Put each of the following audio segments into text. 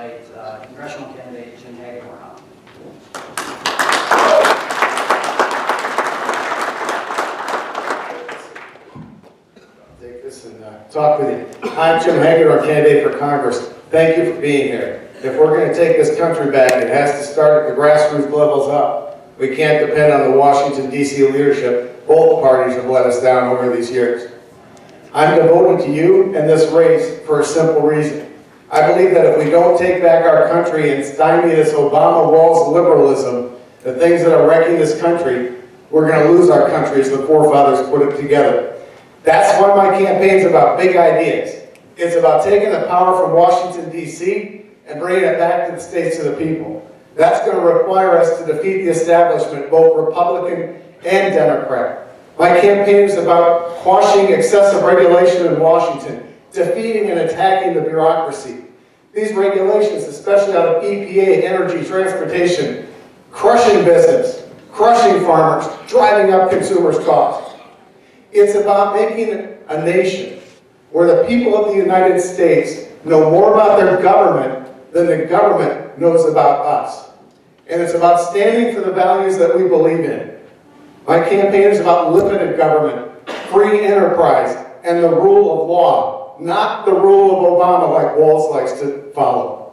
invite congressional candidate Jim Hagedorn up. Take this and talk with you. I'm Jim Hagedorn, candidate for Congress. Thank you for being here. If we're going to take this country back, it has to start at the grassroots levels up. We can't depend on the Washington, D.C. leadership. Both parties have let us down over these years. I'm devoted to you and this race for a simple reason. I believe that if we don't take back our country and stymie this Obama walls liberalism, the things that are wrecking this country, we're going to lose our country as the forefathers put it together. That's why my campaign's about big ideas. It's about taking the power from Washington, D.C. and bringing it back to the states of the people. That's going to require us to defeat the establishment, both Republican and Democrat. My campaign is about quashing excessive regulation in Washington, defeating and attacking the bureaucracy. These regulations, especially out of EPA, energy, transportation, crushing business, crushing farmers, driving up consumers' costs. It's about making a nation where the people of the United States know more about their government than the government knows about us. And it's about standing for the values that we believe in. My campaign is about limited government, free enterprise, and the rule of law, not the rule of Obama like Walz likes to follow.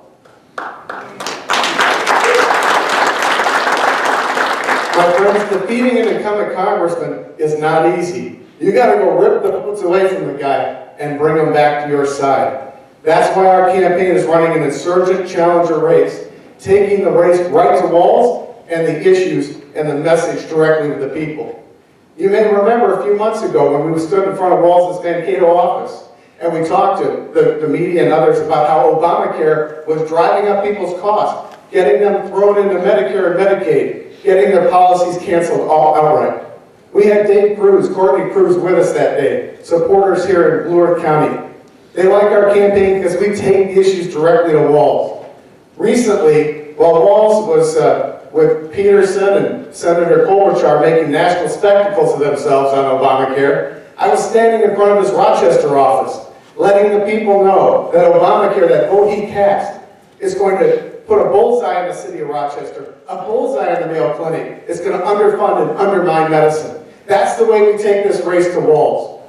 My friends, defeating an incumbent congressman is not easy. You got to go rip the boots away from the guy and bring him back to your side. That's why our campaign is running an insurgent challenger race, taking the race right to Walz and the issues and the message directly to the people. You may remember a few months ago when we stood in front of Walz's Mankato office and we talked to the media and others about how Obamacare was driving up people's costs, getting them thrown into Medicare and Medicaid, getting their policies canceled outright. We had Dave Cruz, Courtney Cruz with us that day, supporters here in Blue Earth County. They like our campaign because we take issues directly to Walz. Recently, while Walz was with Peterson and Senator Klobuchar making national spectacles of themselves on Obamacare, I was standing in front of his Rochester office, letting the people know that Obamacare, that vote he cast, is going to put a bullseye in the city of Rochester, a bullseye in the Mayo Clinic. It's going to underfund and undermine medicine. That's the way we take this race to Walz.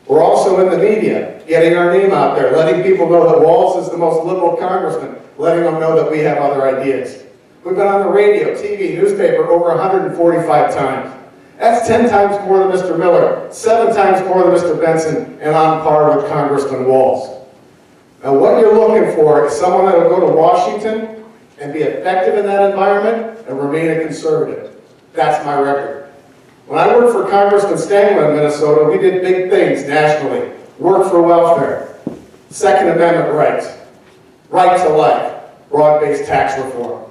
We're also in the media, getting our name out there, letting people know that Walz is the most liberal congressman, letting them know that we have other ideas. We've been on the radio, TV, newspaper over 145 times. That's 10 times more than Mr. Miller, 7 times more than Mr. Benson, and on par with Congressman Walz. Now what you're looking for is someone that will go to Washington and be effective in that environment and remain a conservative. That's my record. When I worked for Congressman Stangl in Minnesota, we did big things nationally. Work for welfare, Second Amendment rights, right to life, broad-based tax reform.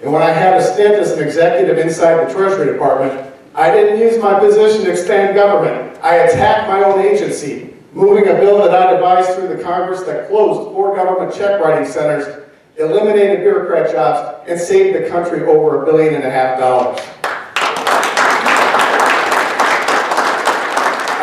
And when I had a stint as an executive inside the Treasury Department, I didn't use my position to expand government. I attacked my own agency, moving a bill that I devised through the Congress that closed 4 government check-writing centers, eliminated bureaucrat jobs, and saved the country over $1.5 billion.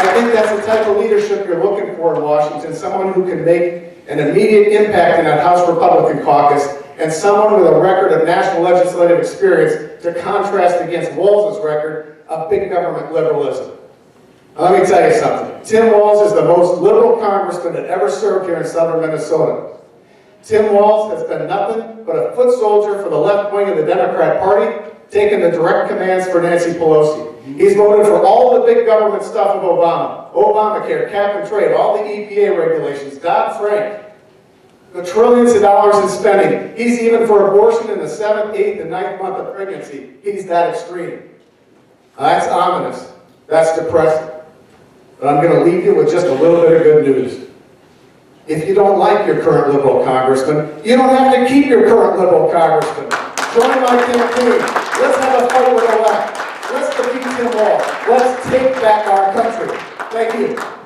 I think that's the type of leadership you're looking for in Washington, someone who can make an immediate impact in that House Republican caucus, and someone with a record of national legislative experience to contrast against Walz's record of big government liberalism. Now, let me tell you something. Tim Walz is the most liberal congressman that ever served here in southern Minnesota. Tim Walz has been nothing but a foot soldier for the left wing of the Democrat Party, taking the direct commands for Nancy Pelosi. He's voted for all the big government stuff of Obama. Obamacare, cap and trade, all the EPA regulations, Dodd-Frank, the trillions of dollars in spending. He's even for abortion in the 7th, 8th, and 9th month of pregnancy. He's that extreme. Now, that's ominous. That's depressing. But I'm going to leave you with just a little bit of good news. If you don't like your current liberal congressman, you don't have to keep your current liberal congressman. Join my campaign. Let's have a fight with the left. Let's defeat Tim Walz. Let's take back our country. Thank you.